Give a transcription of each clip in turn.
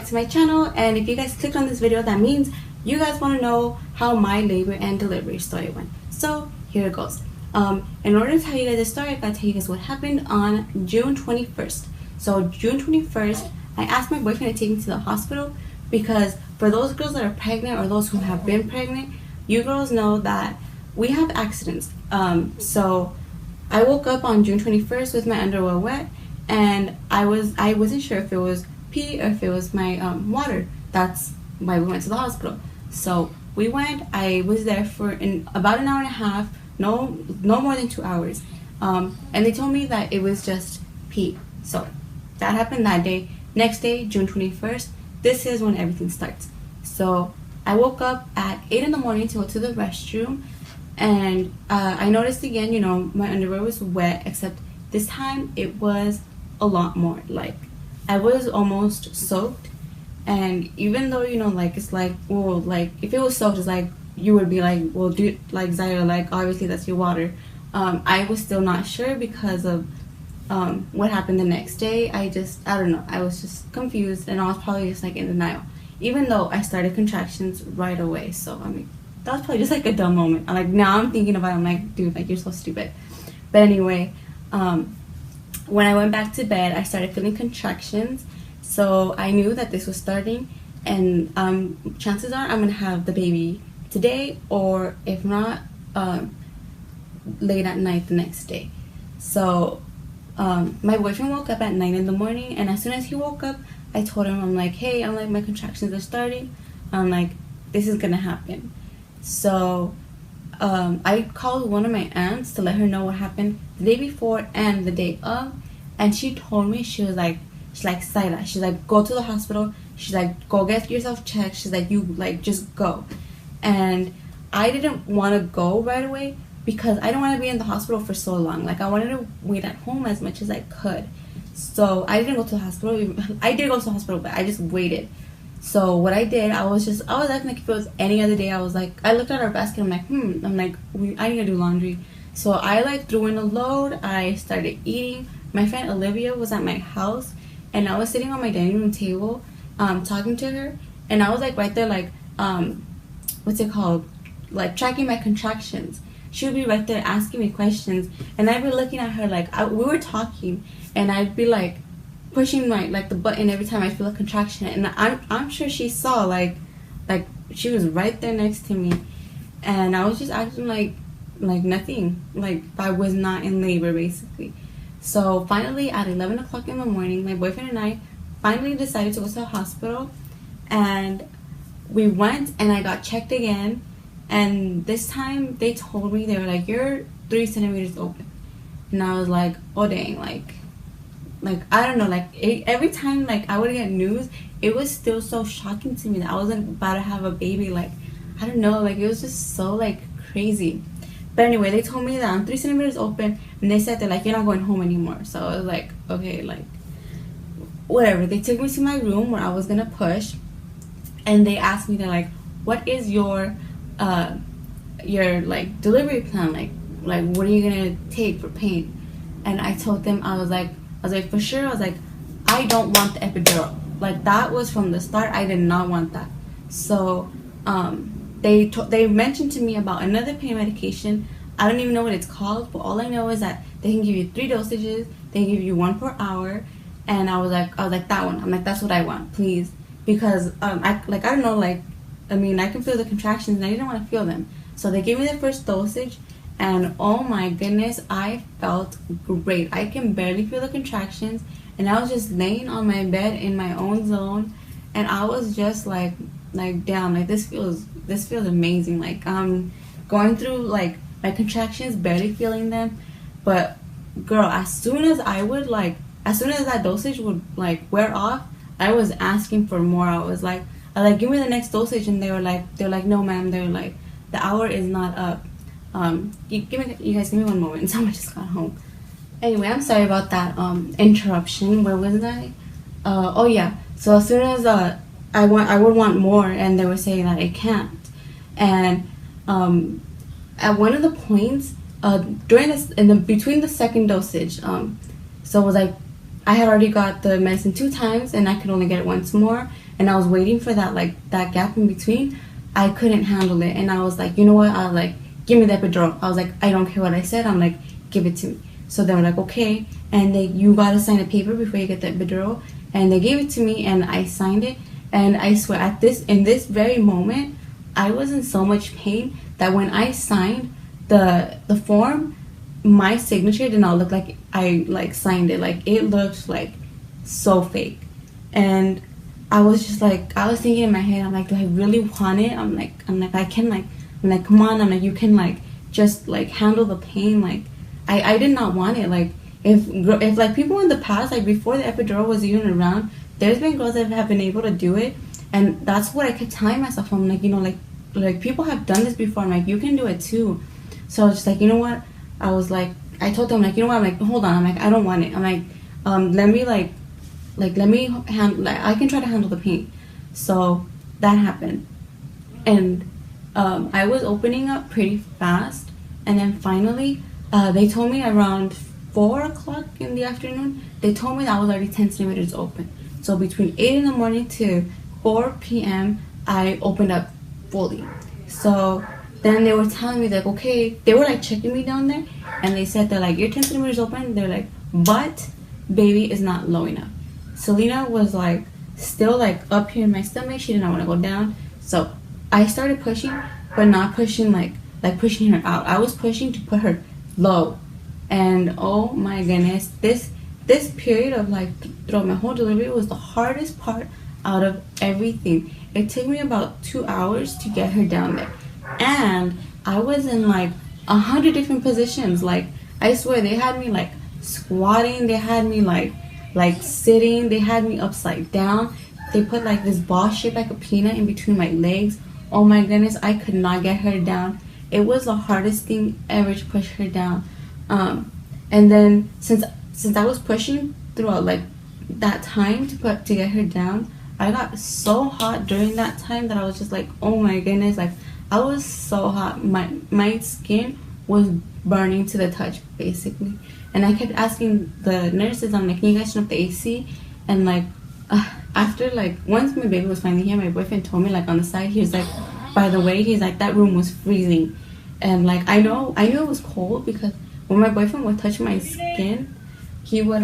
back to my channel, and if you guys clicked on this video, that means you guys want to know how my labor and delivery story went. So here it goes. In order to tell you guys the story, I gotta tell you guys what happened on June 21st. So June 21st, I asked my boyfriend to take me to the hospital because for those girls that are pregnant or those who have been pregnant, you girls know that we have accidents. So I woke up on June 21st with my underwear wet, and I wasn't sure if it was pee or if it was my water. That's why we went to the hospital. So we went. I was there for about an hour and a half, no more than 2 hours, and they told me that it was just pee. So that happened that day. Next day, June 21st, this is when everything starts. So I woke up at 8 in the morning to go to the restroom, and I noticed again, you know, my underwear was wet, except this time it was a lot more. Like, I was almost soaked, and even though, you know, like, it's like, well, like, if it was soaked, it's like, you would be like, well, dude, like, Zyra, like, obviously that's your water. I was still not sure because of what happened the next day. I don't know, I was just confused, and I was probably just like in denial, even though I started contractions right away. So I mean, that was probably just like a dumb moment. I'm like, now I'm thinking about it, I'm like, dude, like, you're so stupid. But anyway, when I went back to bed, I started feeling contractions, so I knew that this was starting, and chances are I'm gonna have the baby today, or if not, late at night the next day. So my boyfriend woke up at 9 in the morning, and as soon as he woke up, I told him, I'm like, hey, I'm like, my contractions are starting, I'm like, this is gonna happen. So I called one of my aunts to let her know what happened the day before and the day of, and she told me, she's like, Sayla, she's like, go to the hospital, she's like, go get yourself checked, she's like, you, like, just go. And I didn't want to go right away because I don't want to be in the hospital for so long. Like, I wanted to wait at home as much as I could. So I didn't go to the hospital. I did go to the hospital, but I just waited. So what I did, I was acting like if it was any other day. I was like, I looked at our basket, I'm like, I need to do laundry. So I like threw in a load, I started eating. My friend Olivia was at my house, and I was sitting on my dining room table, talking to her, and I was like right there, like, what's it called, like, tracking my contractions. She would be right there asking me questions, and I'd be looking at her like, we were talking, and I'd be like pushing my, like, the button every time I feel a contraction, and I'm sure she saw, like she was right there next to me, and I was just acting like nothing, like I was not in labor, basically. So finally at 11 o'clock in the morning, my boyfriend and I finally decided to go to the hospital, and we went, and I got checked again, and this time they told me, they were like, you're 3 centimeters open. And I was like, oh dang, like I don't know, like, every time, like, I would get news, it was still so shocking to me that I wasn't about to have a baby. Like, I don't know, like, it was just so, like, crazy. But anyway, they told me that I'm 3 centimeters open, and they said, they're like, you're not going home anymore. So I was like, okay, like, whatever. They took me to my room where I was gonna push, and they asked me, they're like, what is your like, delivery plan, like what are you gonna take for pain? And I told them, I was like for sure, I was like, I don't want the epidural. Like, that was from the start, I did not want that. So they mentioned to me about another pain medication. I don't even know what it's called, but all I know is that they can give you 3 dosages, they give you 1 per hour, and I was like that one. I'm like, that's what I want, please, because I don't know, like, I mean, I can feel the contractions, and I didn't want to feel them. So they gave me the first dosage, and oh my goodness, I felt great. I can barely feel the contractions, and I was just laying on my bed in my own zone, and I was just like damn, like, this feels amazing. Like, I'm going through, like, my contractions, barely feeling them, but girl, as soon as that dosage would, like, wear off, I was asking for more. I was like, give me the next dosage, and they were like, no ma'am, they were like, the hour is not up. You guys give me 1 moment, someone just got home. Anyway, I'm sorry about that interruption. Where was I? Oh yeah, so as soon as I would want more, and they were saying that I can't. And at one of the points during this, between the second dosage, so it was like, I had already got the medicine 2 times, and I could only get it once more. and I was waiting for that, like, that gap in between, I couldn't handle it. And I was like, you know what, I'll like, give me the epidural. I was like, I don't care what I said. I'm like, give it to me. So they were like, okay. And you gotta sign a paper before you get the epidural. And they gave it to me, and I signed it. And I swear, in this very moment, I was in so much pain that when I signed the form, my signature did not look like I like signed it. Like, it looked like so fake. And I was just like, I was thinking in my head, I'm like, do I really want it? I'm like, I can like, I'm like, come on, I'm like, you can like just like handle the pain. Like, I did not want it. Like, if like people in the past, like before the epidural was even around, there's been girls that have been able to do it, and that's what I kept telling myself. I'm like, you know, like people have done this before. I'm like, you can do it too. So I was just like, you know what? I was like, I told them, like, you know what? I'm like, hold on. I'm like, I don't want it. I'm like, let me let me handle. Like, I can try to handle the pain. So that happened, and I was opening up pretty fast, and then finally, they told me around 4 o'clock in the afternoon. They told me that I was already 10 centimeters open. So between 8 in the morning to 4 p.m., I opened up fully. So then they were telling me, like, okay, they were like checking me down there, and they said, they're like, you're 10 centimeters open. They're like, but baby is not low enough. Selena was like still like up here in my stomach. She did not want to go down. So I started pushing, but not pushing like pushing her out. I was pushing to put her low. And oh my goodness, this period of like throughout my whole delivery was the hardest part out of everything. It took me about 2 hours to get her down there, and I was in like 100 different positions. Like, I swear, they had me like squatting, they had me like sitting, they had me upside down. They put like this ball shaped like a peanut in between my legs. Oh my goodness, I could not get her down. It was the hardest thing ever to push her down. And then since I was pushing throughout like that time to get her down, I got so hot during that time that I was just like, oh my goodness, like I was so hot. My skin was burning to the touch, basically. And I kept asking the nurses, I'm like, can you guys turn up the AC? And like after like once my baby was finally here, my boyfriend told me like on the side, he was like, by the way, he's like, that room was freezing. And like I knew it was cold because when my boyfriend would touch my skin, he would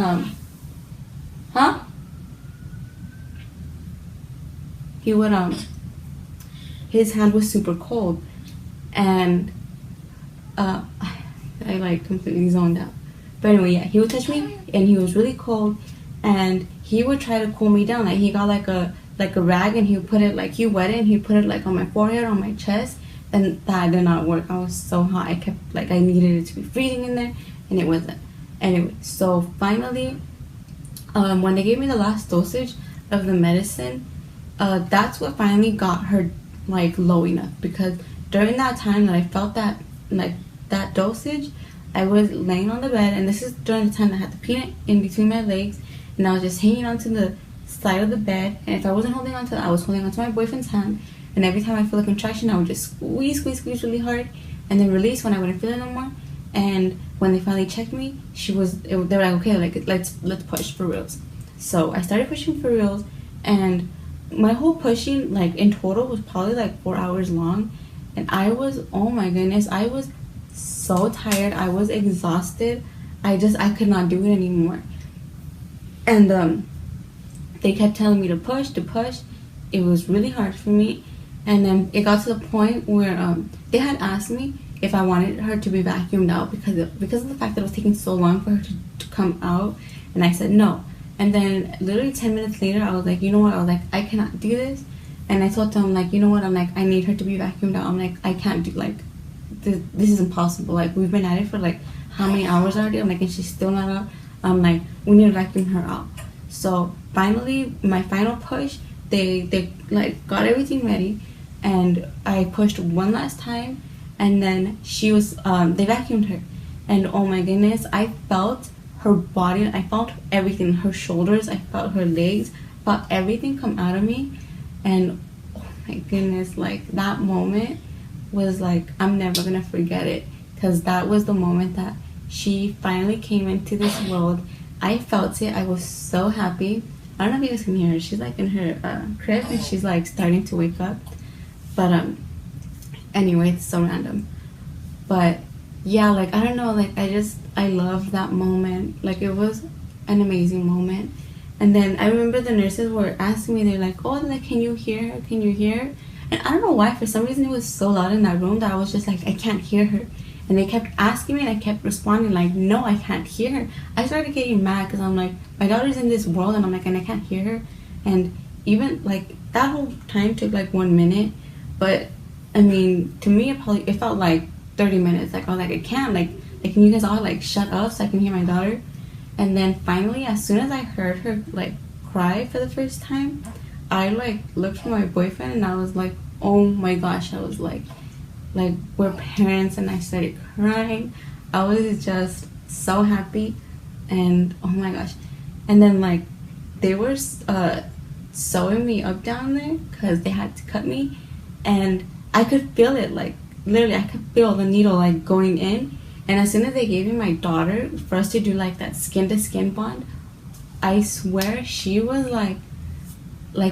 his hand was super cold, and I like completely zoned out. But anyway, yeah, he would touch me and he was really cold, and he would try to cool me down. Like, he got like a rag, and he would put it, like, he wet it and he put it like on my forehead, on my chest, and that did not work. I was so hot. I kept like, I needed it to be freezing in there, and it wasn't. Anyway, so finally, when they gave me the last dosage of the medicine, that's what finally got her like low enough, because during that time that I felt that like that dosage, I was laying on the bed, and this is during the time that I had the peanut in between my legs, and I was just hanging onto the side of the bed, and if I wasn't holding onto that, I was holding onto my boyfriend's hand, and every time I feel a contraction, I would just squeeze really hard, and then release when I wouldn't feel it no more. And when they finally checked me, they were like, okay, like let's push for reals. So I started pushing for reals, and my whole pushing, like in total, was probably like 4 hours long, and I was, oh my goodness, I was so tired. I was exhausted. I could not do it anymore. And they kept telling me to push. It was really hard for me. And then it got to the point where they had asked me if I wanted her to be vacuumed out because of the fact that it was taking so long for her to come out, and I said no. And then literally 10 minutes later, I was like, you know what? I was like, I cannot do this. And I told them, like, you know what? I'm like, I need her to be vacuumed out. I'm like, I can't do, like, this is impossible. Like, we've been at it for like how many hours already? I'm like, and she's still not up. I'm like, we need to vacuum her out. So finally, my final push, they like got everything ready, and I pushed one last time, and then she was they vacuumed her, and oh my goodness, I felt her body, I felt everything, her shoulders, I felt her legs, felt everything come out of me. And oh my goodness, like that moment was like, I'm never gonna forget it, because that was the moment that she finally came into this world. I felt it. I was so happy. I don't know if you guys can hear her. She's like in her crib and she's like starting to wake up. But anyway, it's so random. But yeah, like I don't know, like I love that moment. Like it was an amazing moment. And then I remember the nurses were asking me, they're like, oh, like, can you hear her? Can you hear her? And I don't know why, for some reason it was so loud in that room that I was just like, I can't hear her. And they kept asking me and I kept responding like, no, I can't hear her. I started getting mad because I'm like, my daughter's in this world and I'm like, and I can't hear her. And even like that whole time took like 1 minute. But I mean, to me, it felt like 30 minutes. Like I was like, I can't, like can you guys all like shut up so I can hear my daughter? And then finally, as soon as I heard her like cry for the first time, I like looked for my boyfriend and I was like, oh my gosh, I was like we're parents, and I started crying. I was just so happy, and oh my gosh. And then like they were sewing me up down there because they had to cut me, and I could feel it, like literally I could feel the needle like going in. And as soon as they gave me my daughter for us to do like that skin to skin bond, I swear she was like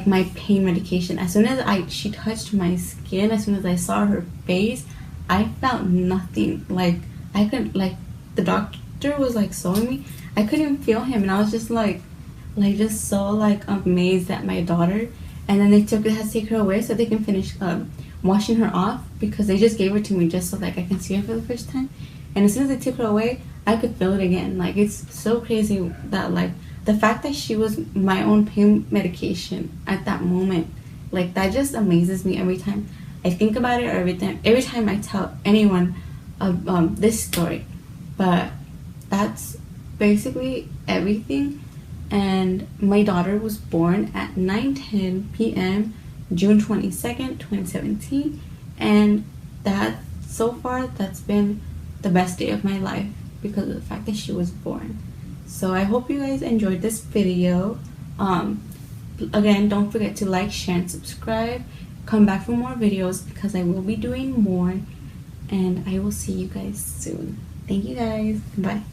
my pain medication. As soon as she touched my skin, as soon as I saw her face, I felt nothing. Like I could, like the doctor was like sewing me, I couldn't feel him, and I was just like just so like amazed at my daughter. And then they had to take her away so they can finish washing her off, because they just gave her to me just so like I can see her for the first time. And as soon as they took her away, I could feel it again. Like it's so crazy that like the fact that she was my own pain medication at that moment, like that just amazes me every time I think about it, or every time I tell anyone of this story. But that's basically everything. And my daughter was born at 9:10 p.m. June 22nd, 2017, and that so far that's been the best day of my life because of the fact that she was born. So I hope you guys enjoyed this video. Again, don't forget to like, share, and subscribe. Come back for more videos because I will be doing more, and I will see you guys soon. Thank you guys. Bye.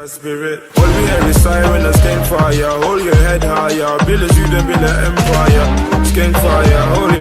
Spirit, hold me every side when I skank fire. Hold your head higher, build a empire. Skank fire, hold it.